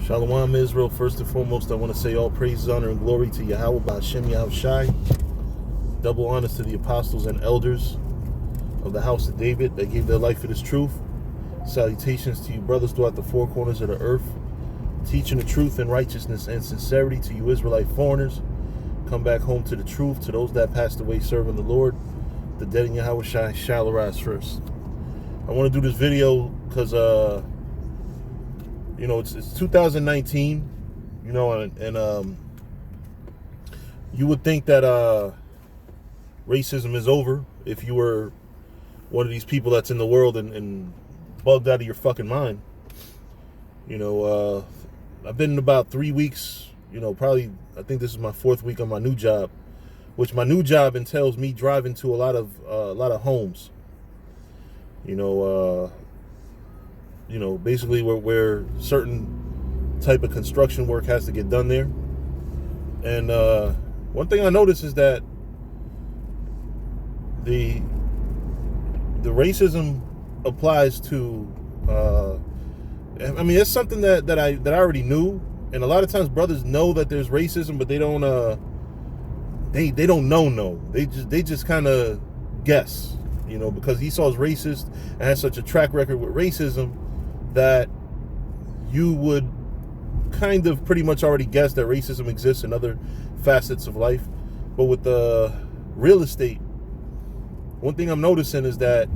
Shalom Israel. First and foremost, I want to say all praise, honor, and glory to Yahweh Ba'Shem Yahushai. Double honors to the apostles and elders of the house of David that gave their life for this truth. Salutations to you brothers throughout the four corners of the earth, teaching the truth in righteousness and sincerity to you Israelite foreigners. Come back home to the truth. To those that passed away serving the Lord, the dead in Yahushai shall arise first. I want to do this video because it's 2019, and you would think that racism is over if you were one of these people that's in the world and bugged out of your fucking mind. I've been in about 3 weeks, probably, I think this is my 4th week on my new job, which my new job entails me driving to a lot of homes, basically where certain type of construction work has to get done there. And one thing I noticed is that the racism applies to it's something that I already knew, and a lot of times brothers know that there's racism, but they don't know. They just kind of guess, because Esau's racist and has such a track record with racism that you would kind of pretty much already guess that racism exists in other facets of life. But with the real estate, one thing I'm noticing is that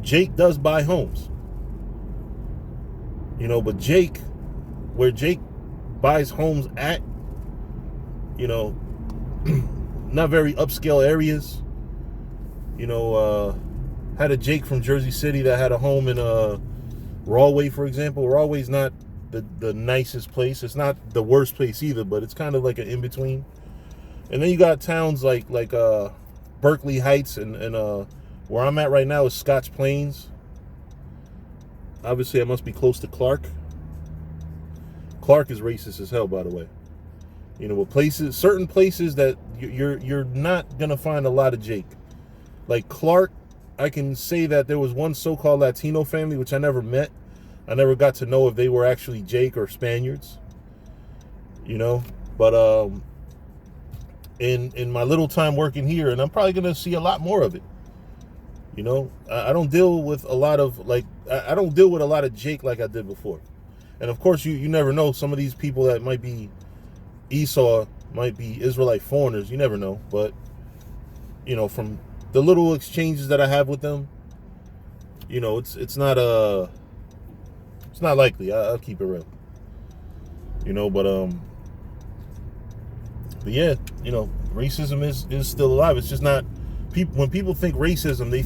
Jake does buy homes. But where Jake buys homes at, not very upscale areas. Had a Jake from Jersey City that had a home in Rahway, for example. Rahway's not the nicest place. It's not the worst place either, but it's kind of like an in-between. And then you got towns like Berkeley Heights and where I'm at right now is Scotch Plains. Obviously, I must be close to Clark. Clark is racist as hell, by the way. With certain places that you're not gonna find a lot of Jake. Like Clark, I can say that there was one so-called Latino family which I never met. I never got to know if they were actually Jake or Spaniards. But in my little time working here, and I'm probably gonna see a lot more of it. I don't deal with a lot of I don't deal with a lot of Jake like I did before. And of course, you never know. Some of these people that might be Esau might be Israelite foreigners. You never know. But from the little exchanges that I have with them, it's not likely. I'll keep it real. But yeah, racism is still alive. It's just not. When people think racism, they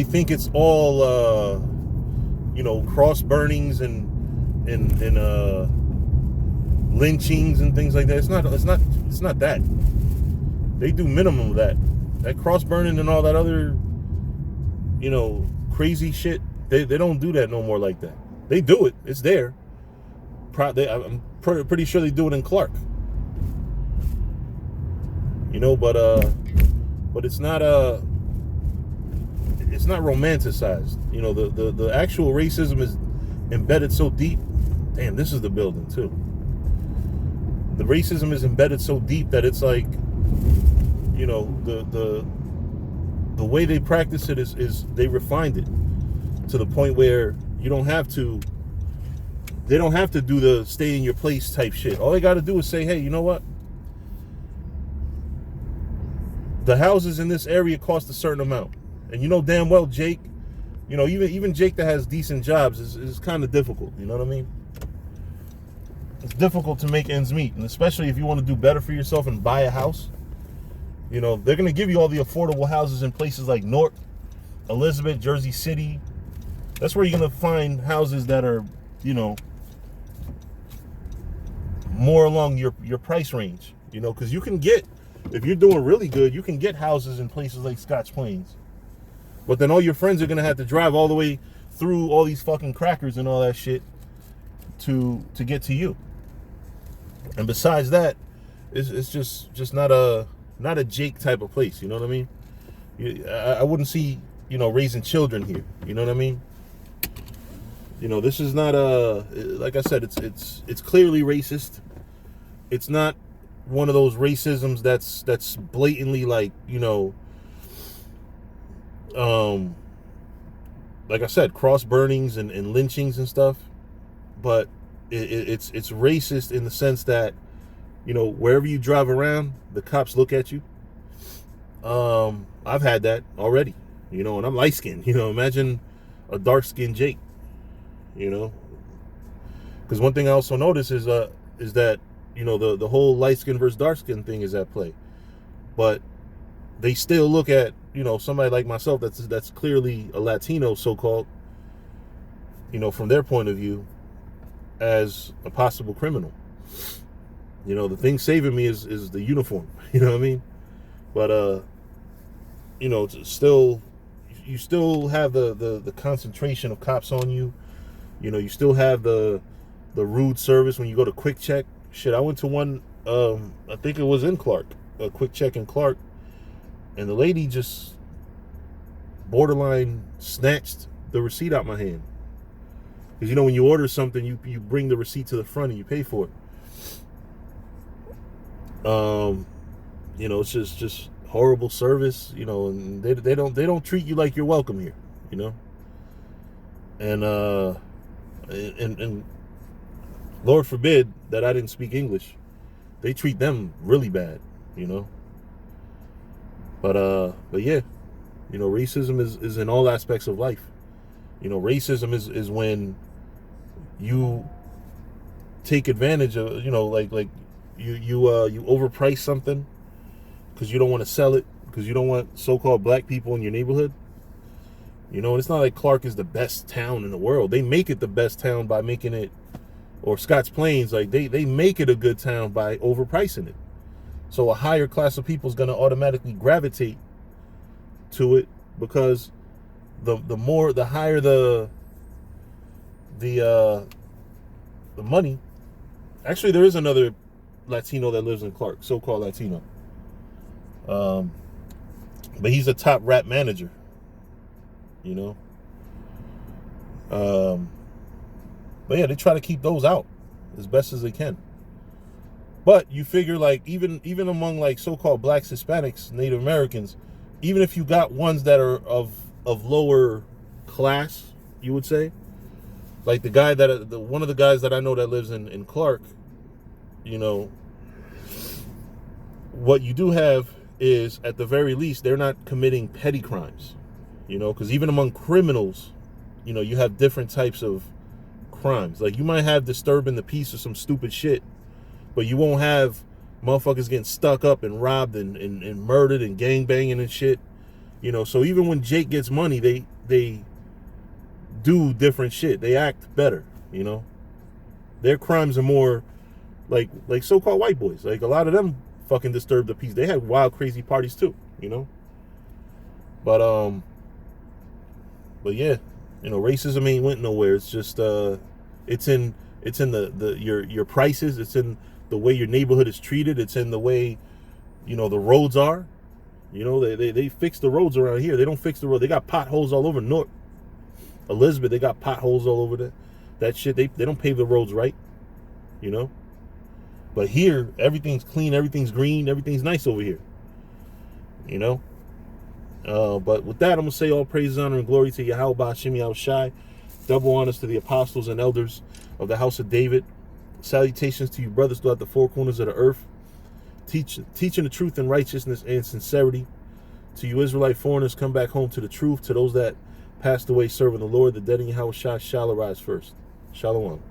think it's all cross burnings and lynchings and things like that. It's not that. They do minimum of that. That cross burning and all that other crazy shit. They don't do that no more like that. They do it. It's there. I'm pretty sure they do it in Clark. But it's not romanticized. The actual racism is embedded so deep. Damn, this is the building too. The racism is embedded so deep that it's like, the way they practice it is they refined it to the point where they don't have to do the stay in your place type shit. All they got to do is say, hey, you know what? The houses in this area cost a certain amount. And damn well Jake, even Jake that has decent jobs is kind of difficult. You know what I mean? It's difficult to make ends meet. And especially if you want to do better for yourself and buy a house. They're going to give you all the affordable houses in places like Newark, Elizabeth, Jersey City. That's where you're going to find houses that are, more along your price range. Because you can get, if you're doing really good, you can get houses in places like Scotch Plains. But then all your friends are going to have to drive all the way through all these fucking crackers and all that shit to get to you. And besides that, it's just not a Jake type of place. You know what I mean? I wouldn't see, raising children here. You know what I mean? This is not like I said, it's clearly racist. It's not one of those racisms that's blatantly like, like I said, cross burnings and lynchings and stuff. But it's racist in the sense that, wherever you drive around, the cops look at you. I've had that already, and I'm light skinned. Imagine a dark skinned Jake. Because one thing I also notice is that the whole light skin versus dark skin thing is at play, but they still look at somebody like myself that's clearly a Latino, so called, from their point of view, as a possible criminal. The thing saving me is the uniform. You know what I mean? But still, you still have the concentration of cops on you. You still have the rude service when you go to Quick Check. Shit, I went to one, I think it was in Clark, a Quick Check in Clark, and the lady just borderline snatched the receipt out my hand. Because when you order something, you bring the receipt to the front and you pay for it. It's just horrible service, and they don't treat you like you're welcome here, and Lord forbid that I didn't speak English. They treat them really bad, But yeah, racism is in all aspects of life. Racism is when you take advantage of, like you overprice something because you don't want to sell it, because you don't want so-called black people in your neighborhood. It's not like Clark is the best town in the world. They make it the best town by making it, or Scotts Plains, like they make it a good town by overpricing it. So a higher class of people is going to automatically gravitate to it, because the higher the money. Actually, there is another Latino that lives in Clark, so-called Latino. But he's a top rap manager. But yeah, they try to keep those out as best as they can. But you figure, like, even among like so-called blacks, Hispanics, Native Americans, even if you got ones that are of lower class, you would say, like the guy one of the guys that I know that lives in Clark, what you do have is, at the very least, they're not committing petty crimes, because even among criminals, you have different types of crimes. Like, you might have disturbing the peace or some stupid shit, but you won't have motherfuckers getting stuck up and robbed and murdered and gangbanging and shit. So even when Jake gets money, they do different shit. They act better, Their crimes are more like so-called white boys. Like, a lot of them fucking disturb the peace. They have wild, crazy parties too, But yeah, racism ain't went nowhere. It's just it's in your prices. It's in the way your neighborhood is treated. It's in the way the roads are. They fix the roads around here. They don't fix the road. They got potholes all over North Elizabeth. They got potholes all over that shit. They don't pave the roads right. But here, everything's clean, everything's green, everything's nice over here. But with that, I'm going to say all praise, honor, and glory to Yahweh Ba'Shem Yahweh Shai. Double honors to the apostles and elders of the house of David. Salutations to you brothers throughout the four corners of the earth. Teaching the truth and righteousness and sincerity. To you Israelite foreigners, come back home to the truth. To those that passed away serving the Lord, the dead in Yahweh Shai shall arise first. Shalom.